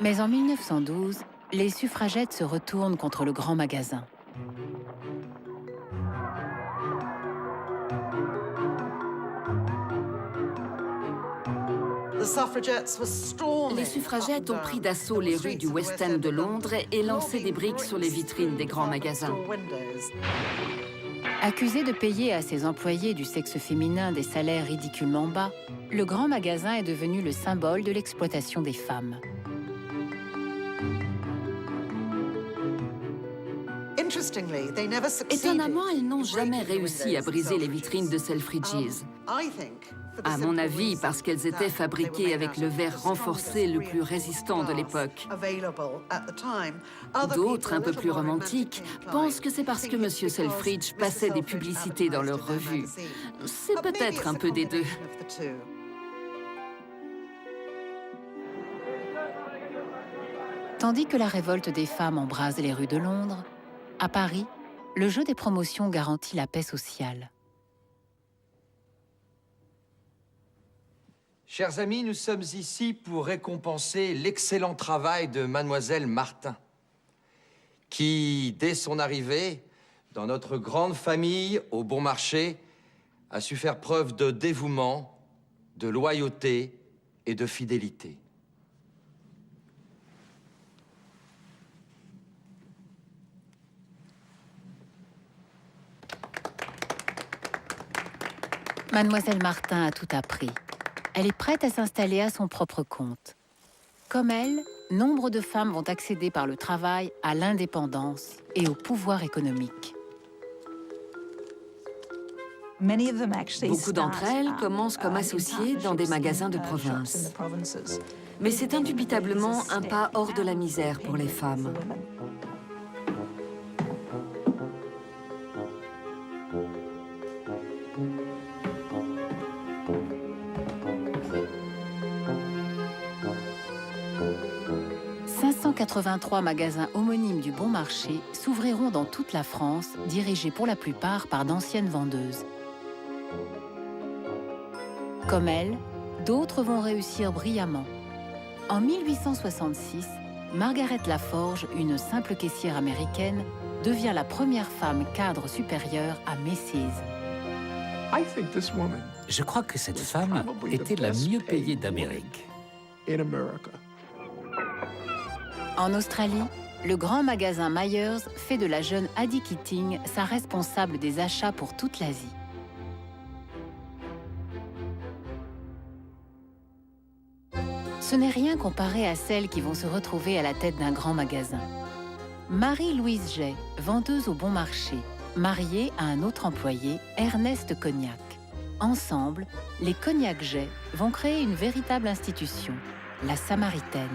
Mais en 1912, les suffragettes se retournent contre le grand magasin. Les suffragettes ont pris d'assaut les rues du West End de Londres et lancé des briques sur les vitrines des grands magasins. Accusé de payer à ses employés du sexe féminin des salaires ridiculement bas, le grand magasin est devenu le symbole de l'exploitation des femmes. Étonnamment, elles n'ont jamais réussi à briser les vitrines de Selfridges. À mon avis, parce qu'elles étaient fabriquées avec le verre renforcé le plus résistant de l'époque. D'autres, un peu plus romantiques, pensent que c'est parce que M. Selfridge passait des publicités dans leurs revues. C'est peut-être un peu des deux. Tandis que la révolte des femmes embrase les rues de Londres, à Paris, le jeu des promotions garantit la paix sociale. Chers amis, nous sommes ici pour récompenser l'excellent travail de Mademoiselle Martin, qui, dès son arrivée dans notre grande famille au Bon Marché, a su faire preuve de dévouement, de loyauté et de fidélité. Mademoiselle Martin a tout appris. Elle est prête à s'installer à son propre compte. Comme elle, nombre de femmes vont accéder par le travail à l'indépendance et au pouvoir économique. Beaucoup d'entre elles commencent comme associées dans des magasins de province. Mais c'est indubitablement un pas hors de la misère pour les femmes. « 583 magasins homonymes du Bon Marché s'ouvriront dans toute la France, dirigés pour la plupart par d'anciennes vendeuses. Comme elle, d'autres vont réussir brillamment. En 1866, Margaret Laforge, une simple caissière américaine, devient la première femme cadre supérieure à Macy's. Je crois que cette femme était la mieux payée d'Amérique. En Australie, le grand magasin Myers fait de la jeune Addie Keating sa responsable des achats pour toute l'Asie. Ce n'est rien comparé à celles qui vont se retrouver à la tête d'un grand magasin. Marie-Louise Jay, vendeuse au Bon Marché, mariée à un autre employé, Ernest Cognac. Ensemble, les Cognac Jay vont créer une véritable institution, la Samaritaine.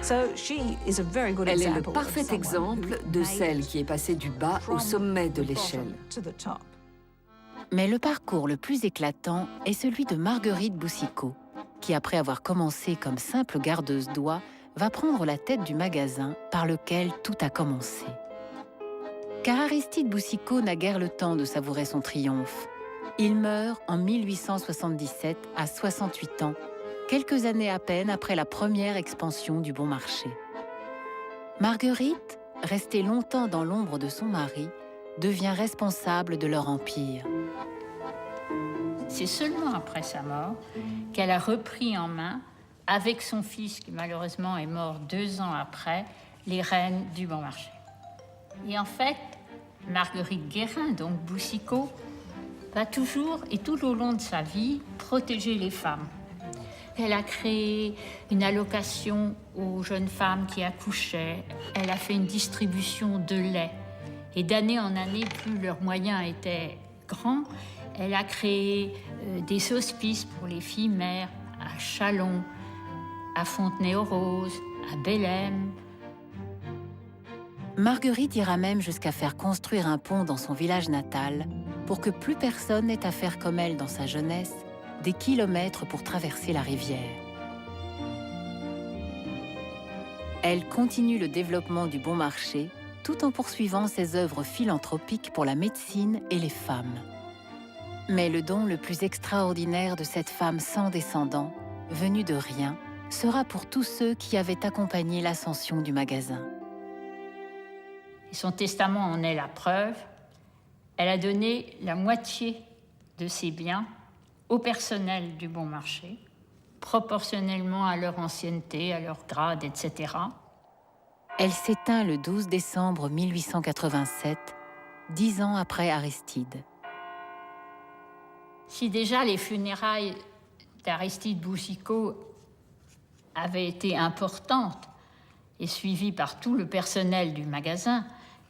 Elle est le parfait exemple de celle qui est passée du bas au sommet de l'échelle. Mais le parcours le plus éclatant est celui de Marguerite Boucicaut, qui, après avoir commencé comme simple gardeuse d'oie, va prendre la tête du magasin par lequel tout a commencé. Car Aristide Boucicaut n'a guère le temps de savourer son triomphe. Il meurt en 1877 à 68 ans, quelques années à peine après la première expansion du Bon Marché. Marguerite, restée longtemps dans l'ombre de son mari, devient responsable de leur empire. C'est seulement après sa mort qu'elle a repris en main, avec son fils qui malheureusement est mort 2 ans après, les rênes du Bon Marché. Et en fait, Marguerite Guérin, donc Boucicaut, va toujours et tout au long de sa vie protéger les femmes. Elle a créé une allocation aux jeunes femmes qui accouchaient. Elle a fait une distribution de lait. Et d'année en année, plus leurs moyens étaient grands, elle a créé des hospices pour les filles mères à Châlons, à Fontenay-aux-Roses, à Bellême. Marguerite ira même jusqu'à faire construire un pont dans son village natal pour que plus personne n'ait à faire comme elle dans sa jeunesse, des kilomètres pour traverser la rivière. Elle continue le développement du Bon Marché tout en poursuivant ses œuvres philanthropiques pour la médecine et les femmes. Mais le don le plus extraordinaire de cette femme sans descendant, venue de rien, sera pour tous ceux qui avaient accompagné l'ascension du magasin. Et son testament en est la preuve. Elle a donné la moitié de ses biens au personnel du Bon Marché, proportionnellement à leur ancienneté, à leur grade, etc. Elle s'éteint le 12 décembre 1887, 10 ans après Aristide. Si déjà les funérailles d'Aristide Boucicaut avaient été importantes et suivies par tout le personnel du magasin,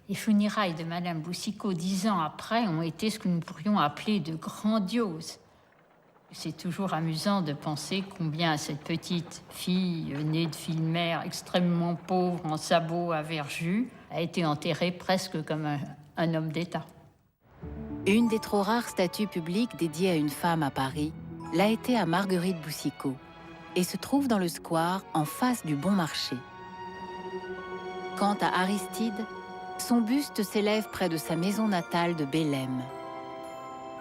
les funérailles de Madame Boucicaut 10 ans après ont été ce que nous pourrions appeler de grandioses. C'est toujours amusant de penser combien cette petite fille, née de fille-mère extrêmement pauvre, en sabots à verjus, a été enterrée presque comme un homme d'État. Une des trop rares statues publiques dédiées à une femme à Paris l'a été à Marguerite Boucicaut et se trouve dans le square en face du Bon Marché. Quant à Aristide, son buste s'élève près de sa maison natale de Bélem.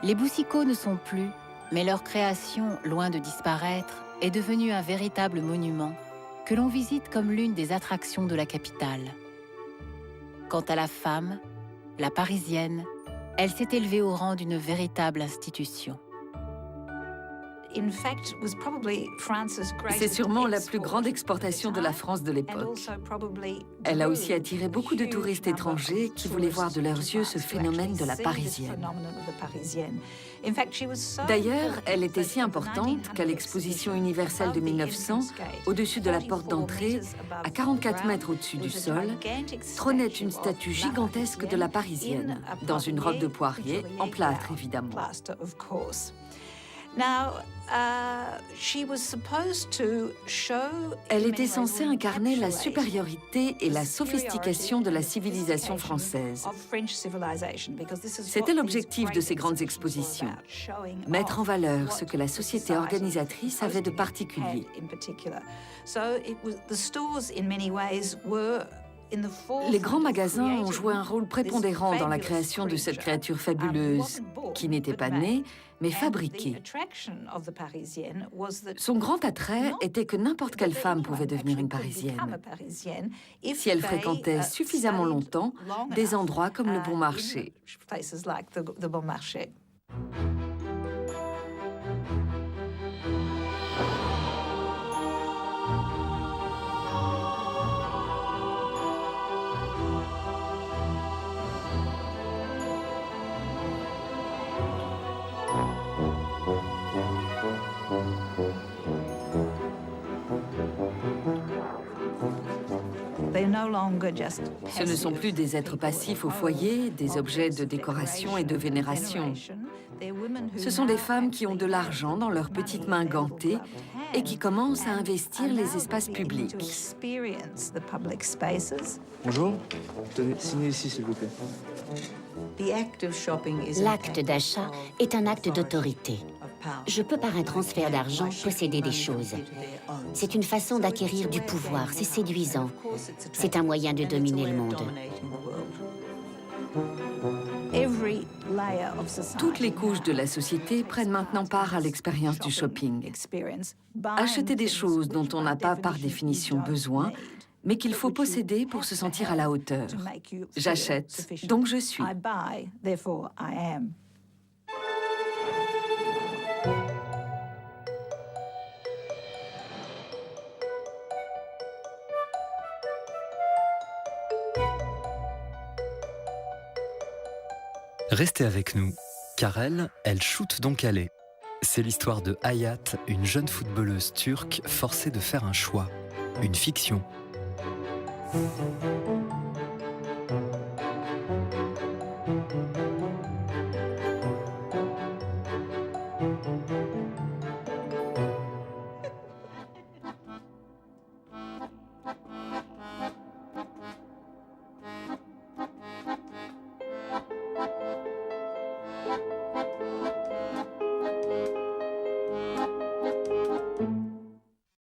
Les Boucicaut ne sont plus, mais leur création, loin de disparaître, est devenue un véritable monument que l'on visite comme l'une des attractions de la capitale. Quant à la femme, la Parisienne, elle s'est élevée au rang d'une véritable institution. C'est sûrement la plus grande exportation de la France de l'époque. Elle a aussi attiré beaucoup de touristes étrangers qui voulaient voir de leurs yeux ce phénomène de la Parisienne. D'ailleurs, elle était si importante qu'à l'exposition universelle de 1900, au-dessus de la porte d'entrée, à 44 mètres au-dessus du sol, trônait une statue gigantesque de la Parisienne, dans une robe de poirier, en plâtre évidemment. Elle était censée incarner la supériorité et la sophistication de la civilisation française. C'était l'objectif de ces grandes expositions, mettre en valeur ce que la société organisatrice avait de particulier. Les grands magasins ont joué un rôle prépondérant dans la création de cette créature fabuleuse, qui n'était pas née, mais fabriquée. Son grand attrait était que n'importe quelle femme pouvait devenir une Parisienne, si elle fréquentait suffisamment longtemps des endroits comme le Bon Marché. Ce ne sont plus des êtres passifs au foyer, des objets de décoration et de vénération. Ce sont des femmes qui ont de l'argent dans leurs petites mains gantées et qui commencent à investir les espaces publics. Bonjour, tenez, signez ici s'il vous plaît. L'acte d'achat est un acte d'autorité. Je peux par un transfert d'argent posséder des choses. C'est une façon d'acquérir du pouvoir, c'est séduisant. C'est un moyen de dominer le monde. Toutes les couches de la société prennent maintenant part à l'expérience du shopping. Acheter des choses dont on n'a pas par définition besoin, mais qu'il faut posséder pour se sentir à la hauteur. J'achète, donc je suis. Restez avec nous, car elle shoot donc Calais. C'est l'histoire de Hayat, une jeune footballeuse turque forcée de faire un choix, une fiction.